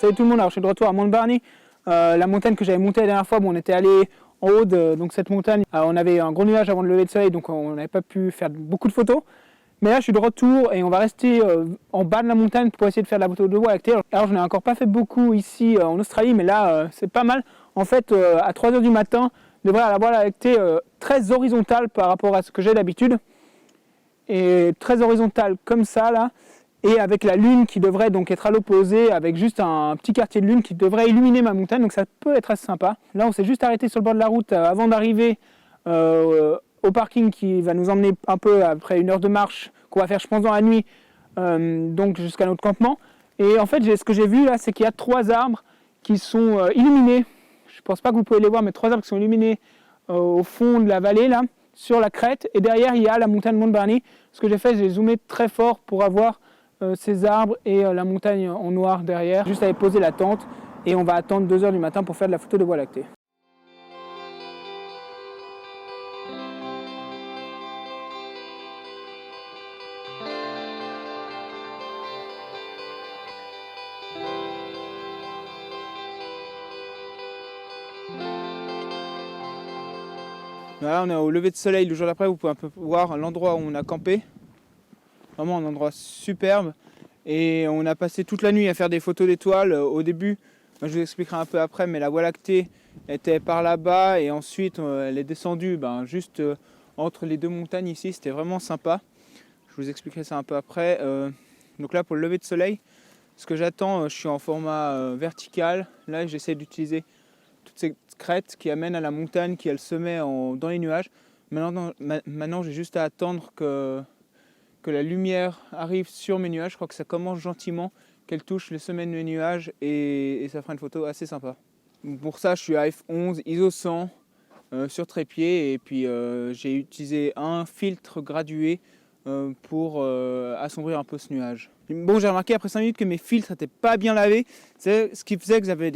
Salut tout le monde, alors je suis de retour à Mount Barney, la montagne que j'avais montée la dernière fois. Bon, on était allé en haut de donc cette montagne, on avait un gros nuage avant le lever de soleil, donc on n'avait pas pu faire beaucoup de photos. Mais là je suis de retour et on va rester en bas de la montagne pour essayer de faire de la photo de Voie lactée. Alors je n'ai encore pas fait beaucoup ici en Australie, mais là c'est pas mal. En fait à 3 h du matin, on devrait avoir la Voie lactée très horizontale par rapport à ce que j'ai d'habitude. Et très horizontale comme ça là. Et avec la lune qui devrait donc être à l'opposé, avec juste un petit quartier de lune qui devrait illuminer ma montagne, donc ça peut être assez sympa. Là on s'est juste arrêté sur le bord de la route avant d'arriver au parking qui va nous emmener un peu après 1 heure de marche qu'on va faire je pense dans la nuit, donc jusqu'à notre campement. Et en fait ce que j'ai vu là, c'est qu'il y a 3 arbres qui sont illuminés. Je pense pas que vous pouvez les voir, mais 3 arbres qui sont illuminés au fond de la vallée là, sur la crête. Et derrière il y a la montagne Mount Barney. Ce que j'ai fait, j'ai zoomé très fort pour avoir ces arbres et la montagne en noir derrière. Juste aller poser la tente et on va attendre 2 h du matin pour faire de la photo de Voie lactée. Voilà, on est au lever de soleil le jour d'après. Vous pouvez un peu voir l'endroit où on a campé. Vraiment un endroit superbe. Et on a passé toute la nuit à faire des photos d'étoiles. Au début, je vous expliquerai un peu après, mais la Voie lactée était par là-bas et ensuite elle est descendue juste entre les 2 montagnes ici. C'était vraiment sympa. Je vous expliquerai ça un peu après. Donc là, pour le lever de soleil, ce que j'attends, je suis en format vertical. Là, j'essaie d'utiliser toutes ces crêtes qui amènent à la montagne, qui elle se met dans les nuages. Maintenant j'ai juste à attendre que la lumière arrive sur mes nuages. Je crois que ça commence gentiment, qu'elle touche les sommets de mes nuages et ça fera une photo assez sympa. Pour ça, je suis à f11, ISO 100 sur trépied et puis j'ai utilisé un filtre gradué pour assombrir un peu ce nuage. Bon, j'ai remarqué après 5 minutes que mes filtres n'étaient pas bien lavés, c'est ce qui faisait que j'avais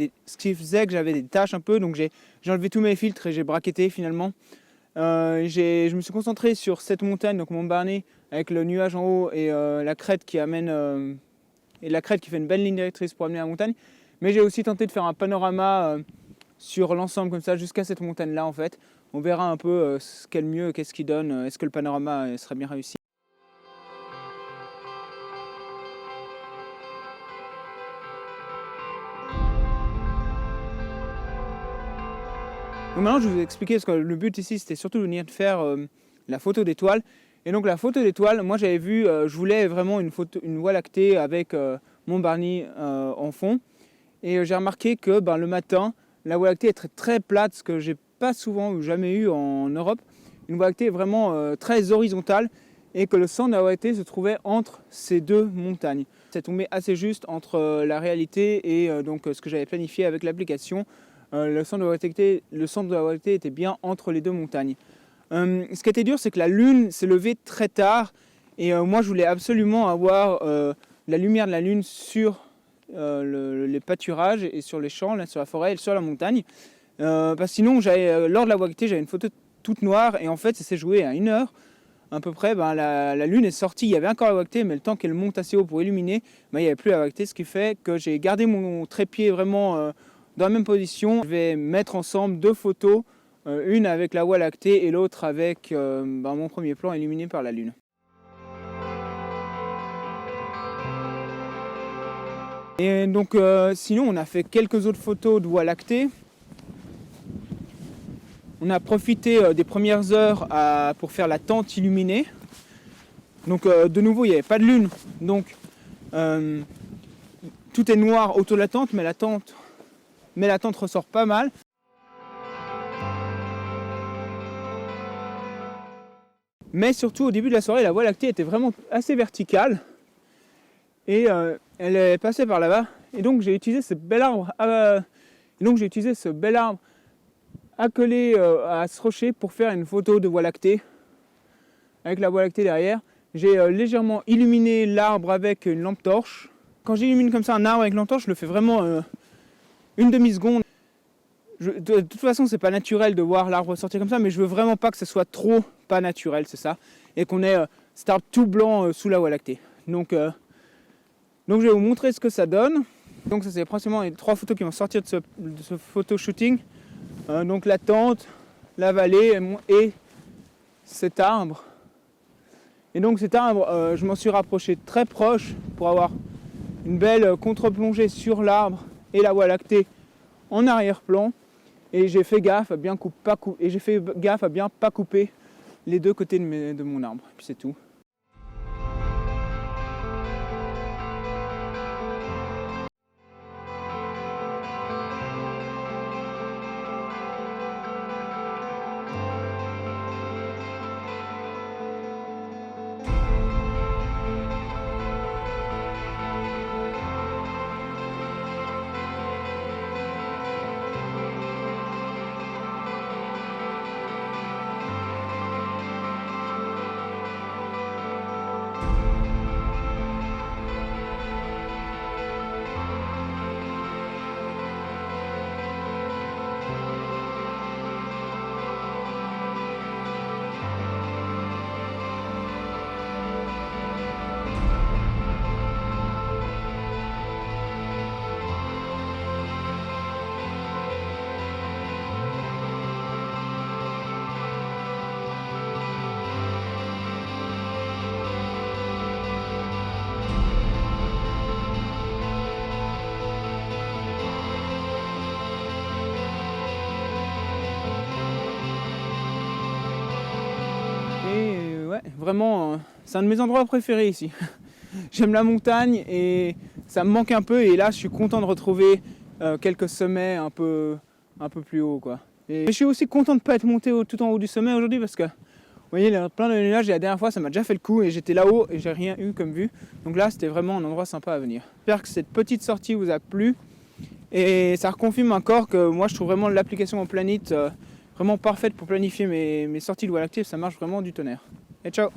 des taches un peu, donc j'ai enlevé tous mes filtres et j'ai braquetté finalement. Je me suis concentré sur cette montagne, donc Mount Barney, avec le nuage en haut et la crête qui amène et la crête qui fait une belle ligne directrice pour amener la montagne. Mais j'ai aussi tenté de faire un panorama sur l'ensemble comme ça jusqu'à cette montagne là en fait. On verra un peu ce qu'est le mieux, qu'est-ce qui donne, est-ce que le panorama sera bien réussi. Donc maintenant je vais vous expliquer, parce que le but ici c'était surtout de venir faire la photo d'étoiles. Et donc la photo d'étoiles, moi j'avais vu, je voulais vraiment une Voie lactée avec Mount Barney en fond. Et j'ai remarqué que le matin, la Voie lactée est très, très plate, ce que j'ai pas souvent ou jamais eu en Europe. Une Voie lactée vraiment très horizontale et que le centre de la Voie lactée se trouvait entre ces 2 montagnes. C'est tombé assez juste entre la réalité et donc ce que j'avais planifié avec l'application. Le centre de la Voie lactée était bien entre les 2 montagnes. Ce qui était dur, c'est que la lune s'est levée très tard et moi je voulais absolument avoir la lumière de la lune sur les pâturages et sur les champs, là, sur la forêt et sur la montagne. Parce que sinon, lors de la Voie lactée, j'avais une photo toute noire et en fait, ça s'est joué à 1 heure. À peu près, la lune est sortie, il y avait encore la Voie lactée, mais le temps qu'elle monte assez haut pour illuminer, il n'y avait plus la Voie lactée, ce qui fait que j'ai gardé mon trépied vraiment dans la même position. Je vais mettre ensemble 2 photos, une avec la Voie lactée et l'autre avec mon premier plan illuminé par la lune. Et donc sinon on a fait quelques autres photos de Voie lactée. On a profité des premières heures pour faire la tente illuminée. Donc de nouveau il n'y avait pas de lune, donc tout est noir autour de la tente, mais la tente ressort pas mal. Mais surtout au début de la soirée, la Voie lactée était vraiment assez verticale. Et elle est passée par là-bas. Et donc j'ai utilisé ce bel arbre. Accolé à ce rocher pour faire une photo de Voie lactée. Avec la Voie lactée derrière. J'ai légèrement illuminé l'arbre avec une lampe torche. Quand j'illumine comme ça un arbre avec une lampe torche, je le fais vraiment une demi-seconde. De toute façon, c'est pas naturel de voir l'arbre sortir comme ça, mais je veux vraiment pas que ce soit trop pas naturel, c'est ça. Et qu'on ait cet arbre tout blanc sous la Voie lactée. Donc je vais vous montrer ce que ça donne. Donc ça c'est principalement les 3 photos qui vont sortir de ce photo shooting. Donc la tente, la vallée et cet arbre. Et donc cet arbre, je m'en suis rapproché très proche pour avoir une belle contre-plongée sur l'arbre et la Voie lactée en arrière-plan. Et j'ai fait gaffe à bien pas couper les 2 côtés de mon arbre. Et puis c'est tout. Et ouais, vraiment, c'est un de mes endroits préférés ici. J'aime la montagne et ça me manque un peu. Et là, je suis content de retrouver quelques sommets un peu plus haut, quoi. Et je suis aussi content de ne pas être monté tout en haut du sommet aujourd'hui parce que, vous voyez, il y a plein de nuages et la dernière fois, ça m'a déjà fait le coup et j'étais là-haut et j'ai rien eu comme vue. Donc là, c'était vraiment un endroit sympa à venir. J'espère que cette petite sortie vous a plu et ça reconfirme encore que moi, je trouve vraiment l'application en Planit vraiment parfaite pour planifier mes sorties de Voie lactée. Ça marche vraiment du tonnerre. Et ciao!